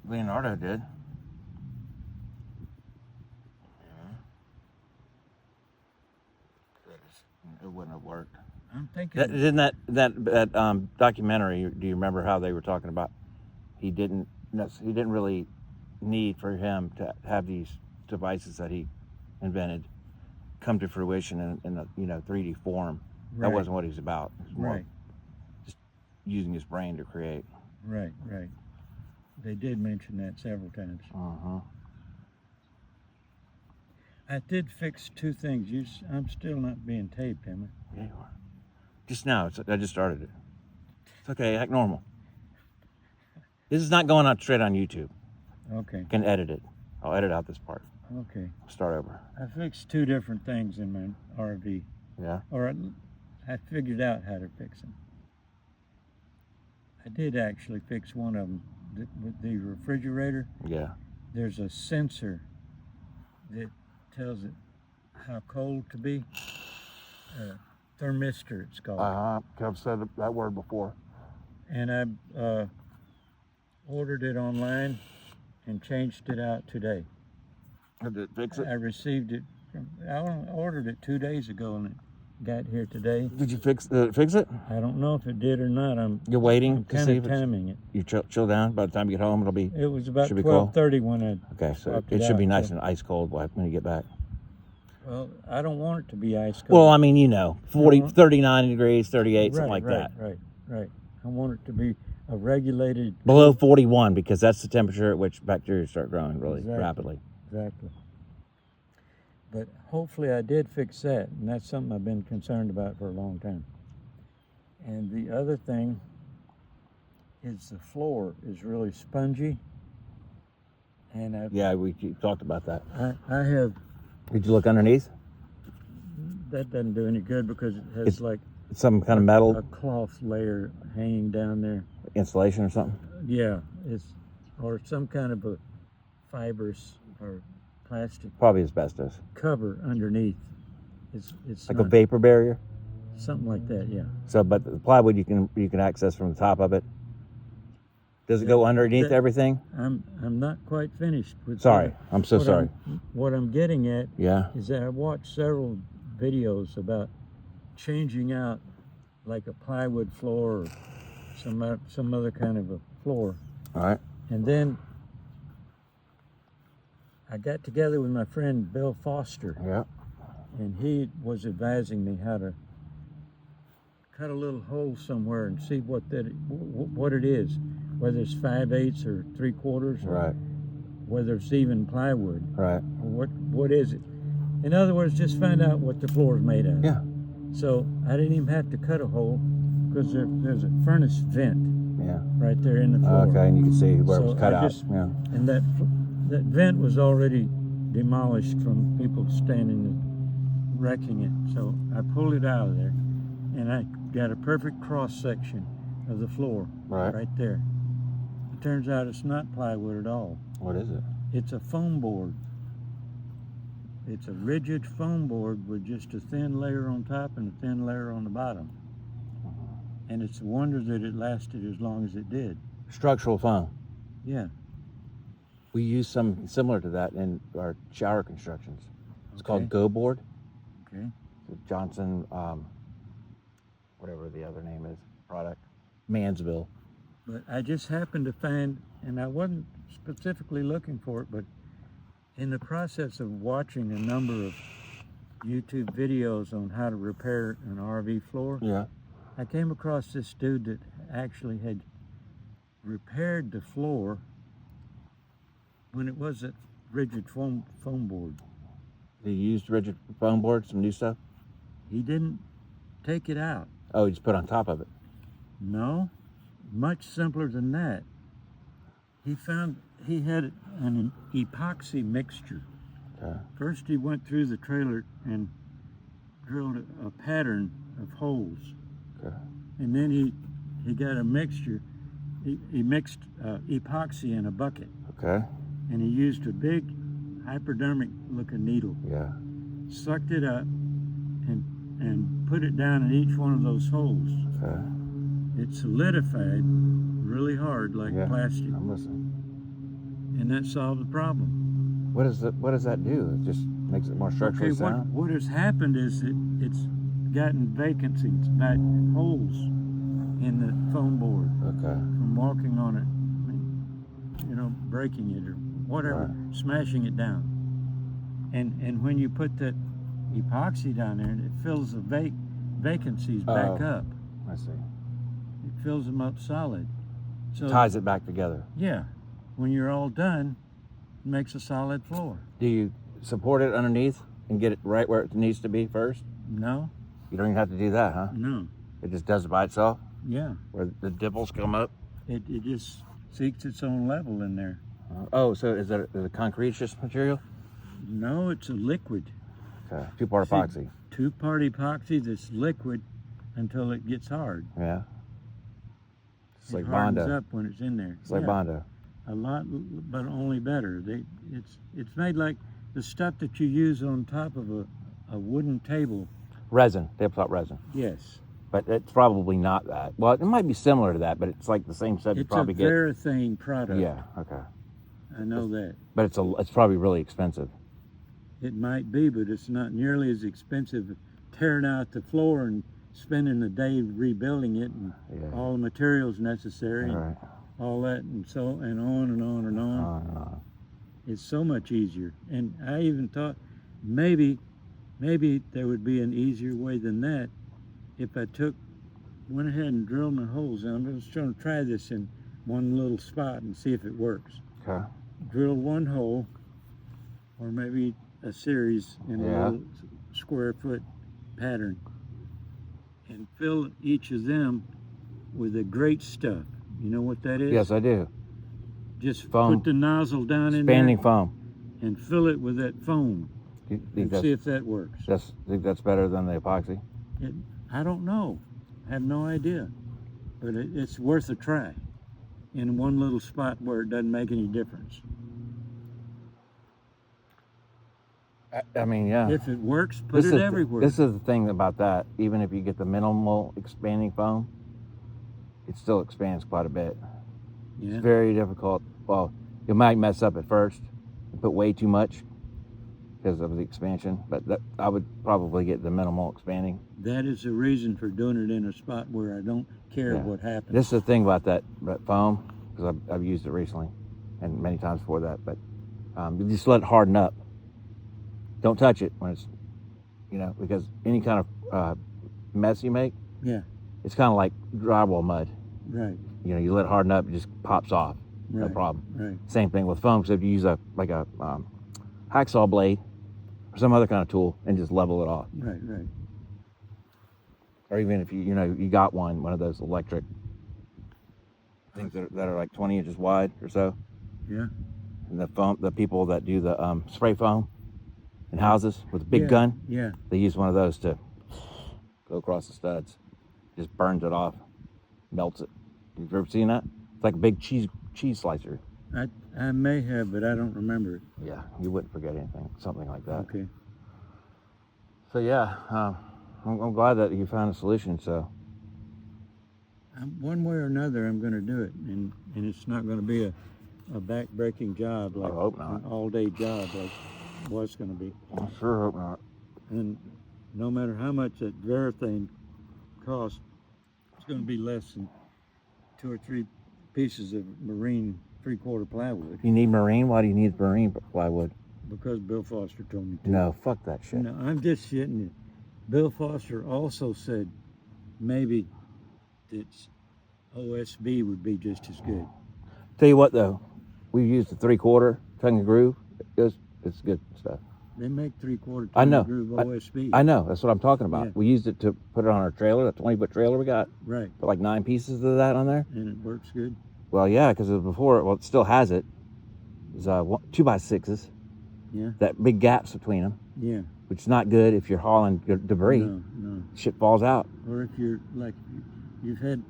Leonardo did. It wouldn't have worked. I'm thinking. Didn't that documentary? Do you remember how they were talking about? He didn't really need for him to have these devices that he invented come to fruition in a 3D form. Right. That wasn't what he's about. It was more Right. just using his brain to create. Right. They did mention that several times. I did fix two things. I'm still not being taped, am I? Yeah, you are. Just now. I just started it. It's okay. Act normal. This is not going out straight on YouTube. Okay. I can edit it. I'll edit out this part. Okay. Start over. I fixed two different things in my RV. Yeah. Or I figured out how to fix them. I did actually fix one of them. With the refrigerator, Yeah. there's a sensor that tells it how cold to be. Thermistor, it's called. I've said that word before. And I ordered it online and changed it out today. Did it fix it? I received it I ordered it 2 days ago and it got here today. Did it fix it? I don't know if it did or not. You're waiting I'm to see if kind of timing it. You chill down. By the time you get home, it'll be. It was about should be cold? 12:30 when I. Okay, so swapped it should be out, nice so- and ice cold when you get back. Well, I don't want it to be ice cold. Well, I mean, 40, Uh-huh. 39 degrees, 38, something like that. Right. I want it to be a regulated. Below 41, because that's the temperature at which bacteria start growing really Exactly. rapidly. Exactly. But hopefully I did fix that, and that's something I've been concerned about for a long time. And the other thing is the floor is really spongy. And Yeah, we talked about that. I have, Did you look underneath? that doesn't do any good because it has It's like some kind of metal a cloth layer hanging down there. insulation or something? Yeah, or some kind of a fibrous or plastic Probably asbestos. cover underneath. It's Like a not- vapor barrier? something like that. Yeah. So, but the plywood you can access from the top of it. Does it go underneath that- everything? I'm not quite finished with. Sorry, I'm so sorry. What I'm getting at Yeah. is that I watched several videos about changing out like a plywood floor or some other kind of a floor, All right. and then I got together with my friend Bill Foster, Yeah. and he was advising me how to cut a little hole somewhere and see what it is, whether it's 5/8 or 3/4, or Right. whether it's even plywood, Right. or what is it. In other words, just find out what the floor is made of. Yeah. So I didn't even have to cut a hole because there's a furnace vent Yeah. right there in the floor. Okay, and you can see where it was So cut I out. just- Yeah. And that vent was already demolished from people standing and wrecking it. So I pulled it out of there, and I got a perfect cross section of the floor Right. there. It turns out it's not plywood at all. What is it? It's a foam board. It's a rigid foam board with just a thin layer on top and a thin layer on the bottom. And it's a wonder that it lasted as long as it did. Structural foam. Yeah. We use some similar to that in our shower constructions. It's Okay. called Go Board. Okay. The Johnson, whatever the other name is, product. Mansville. But I just happened to find, and I wasn't specifically looking for it, but in the process of watching a number of YouTube videos on how to repair an RV floor, Yeah. I came across this dude that actually had repaired the floor when it was a rigid foam board. They used rigid foam board, some new stuff. He didn't take it out. Oh, you just put on top of it. No, much simpler than that. He found he had an epoxy mixture. Okay. First he went through the trailer and drilled a pattern of holes. Okay. And then he got a mixture. He mixed epoxy in a bucket. Okay. And he used a big hypodermic looking needle, Yeah. sucked it up and put it down in each one of those holes. Okay. It solidified really hard like Yeah. plastic. I'm listening. and that solved the problem. What does that do? It just makes it more structurally Okay, sound? what has happened is it's gotten vacancies, that holes in the foam board Okay. from walking on it, you know, breaking it or whatever, Right. smashing it down. And when you put that epoxy down there, it fills the vacancies back Oh. up. I see. It fills them up solid. So Ties it back together. yeah, when you're all done, it makes a solid floor. Do you support it underneath and get it right where it needs to be first? No, You don't even have to do that, huh? no, It just does it by itself, yeah. where the dimples come up. It just seeks its own level in there. Oh, so is it a concreteous material? No, it's a liquid. Okay. Two-part See, epoxy. Two-part epoxy that's liquid until it gets hard. Yeah. It's It like hardens Bondo. up when it's in there. It's like Yeah, Bondo. a lot, but only better. It's made like the stuff that you use on top of a wooden table. Resin. They put resin. Yes, But it's probably not that. Well, it might be similar to that, but it's like the same stuff you it's a probably get. Varathane product. Yeah, okay. I know that. But it's probably really expensive. It might be, but it's not nearly as expensive tearing out the floor and spending the day rebuilding it and Yeah. all the materials necessary All and right. all that and so and on and on and on. It's so much easier. And I even thought maybe there would be an easier way than that if I went ahead and drilled my holes. And I'm just trying to try this in one little spot and see if it works. Okay. Drill one hole, or maybe a series in Yeah. a little square foot pattern, and fill each of them with the great stuff. You know what that is? Yes, I do. Just Foam. put the nozzle down in Expanding there foam. and fill it with that foam Do you think and see if that works. think that's better than the epoxy? I don't know. I have no idea. But it's worth a try in one little spot where it doesn't make any difference. I mean, yeah. If it works, put it everywhere. This is the thing about that. Even if you get the minimal expanding foam, it still expands quite a bit. Yeah. It's very difficult. Well, you might mess up at first and put way too much because of the expansion, but I would probably get the minimal expanding. That is the reason for doing it in a spot where I don't care Yeah. what happens. This is the thing about that foam, because I've used it recently and many times before that, but you just let it harden up. Don't touch it when it's, because any kind of mess you make, Yeah. it's kind of like drywall mud. Right. You let it harden up, it just pops off. No Right. problem. Right. Same thing with foam. So if you use a hacksaw blade or some other kind of tool and just level it off, Right. Right. or even if you got one of those electric things that are like 20 inches wide or so, Yeah. and the people that do the spray foam in houses with a big Yeah. gun, Yeah. they use one of those to go across the studs, just burns it off, melts it. You've ever seen that? It's like a big cheese slicer. I may have, but I don't remember it. Yeah, you wouldn't forget something like that. Okay. So yeah, I'm glad that you found a solution. So One way or another, I'm going to do it, and it's not going to be a back-breaking job like I hope not. an all-day job like it was going to be. I sure hope not. And no matter how much that Varathane costs, it's going to be less than 2 or 3 pieces of marine 3/4 plywood, You need marine? Why do you need marine plywood? because Bill Foster told me to. No, fuck that shit. No, I'm just shitting you. Bill Foster also said maybe that OSB would be just as good. Tell you what though, we used the 3/4 tongue and groove. It's good stuff. They make 3/4 I know. groove OSB. I know. That's what I'm talking about. Yeah. We used it to put it on our trailer, the 20-foot trailer we got. Right, Put like 9 pieces of that on there. and it works good. Well, yeah, because before, it still has it. It's 2x6s. Yeah, That big gaps between them, yeah. which is not good if you're hauling debris. No. Shit falls out. Or if you're like, you've had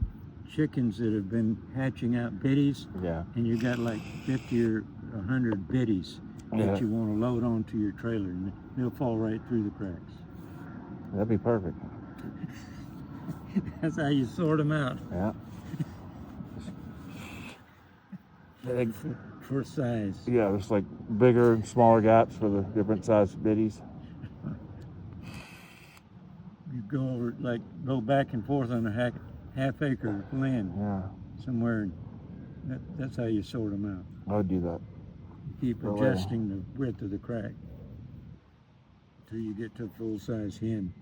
chickens that have been hatching out biddies, Yeah. and you got like 50 or 100 biddies Yeah. that you want to load onto your trailer, and they'll fall right through the cracks. That'd be perfect. That's how you sort them out. Yeah. for size. Yeah, there's like bigger and smaller gaps for the different size biddies. You go over, like, go back and forth on a half acre land Yeah, somewhere. That's how you sort them out. I would do that. You keep Go away. adjusting the width of the crack till you get to a full size hen.